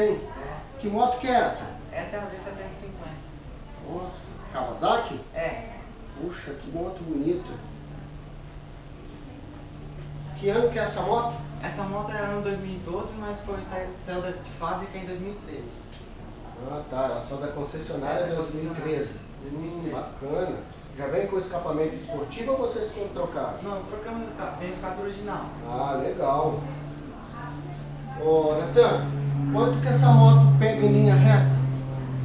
hein? É. Que moto que é essa? Essa é a Z750. Nossa, Kawasaki? É. Puxa, que moto bonita. Que ano que é essa moto? Essa moto era ano 2012, mas saiu de fábrica em 2013. Ah tá, ela só da concessionária de 2013. 2013. Bacana. Já vem com escapamento esportivo ou vocês trocaram? Não, trocamos o escape, vem o escape original. Ah, legal. Ô, Natan, quanto que essa moto pega em linha reta?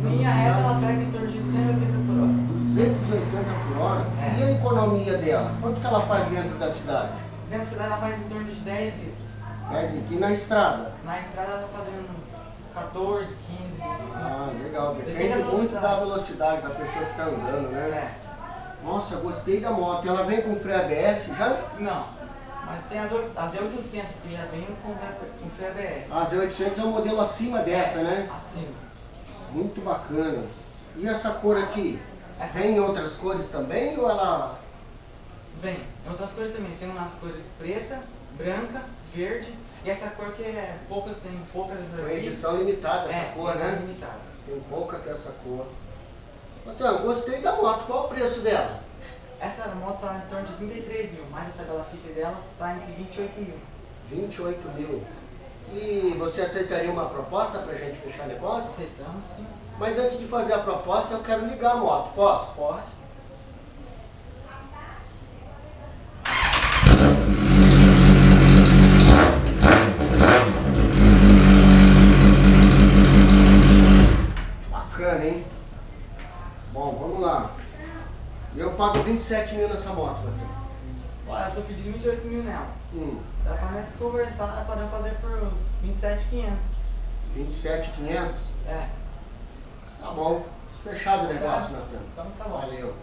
Linha reta ela pega em torno de 280 por hora. 280 por hora? É. E a economia dela? Quanto que ela faz dentro da cidade? Dentro da cidade ela faz em torno de 10 litros. 10 aqui na estrada? Na estrada ela tá fazendo 14, 15 litros. Ah, legal. Depende Depende da muito da velocidade. velocidade da pessoa que está andando, né? É. Nossa, gostei da moto. Ela vem com freio ABS já? Não, mas tem as Z800 que já vem com freio ABS. A Z800 é um modelo acima dessa, né? Acima. Muito bacana. E essa cor aqui? Essa Vem em outras cores também ou ela... vem. Em outras cores também. Tem umas cores preta, branca, verde. E essa cor que é poucas, tem poucas dessas Foi aqui. edição limitada essa cor, edição né? limitada. Tem poucas dessa cor. Então, gostei da moto. Qual o preço dela? Essa moto está em torno de 33 mil, mas a tabela FIP dela está entre 28 mil. 28 mil. E você aceitaria uma proposta pra gente fechar negócio? Aceitamos, sim. Mas antes de fazer a proposta, eu quero ligar a moto. Posso? Pode. Bacana, hein? Bom, vamos lá. Eu pago 27 mil nessa moto, Natan. Olha, eu estou pedindo 28 mil nela. Dá para nós conversar, podemos fazer por uns 27.500. 27.500? É. Tá bom. Fechado o negócio, Natan. Então tá bom. Valeu.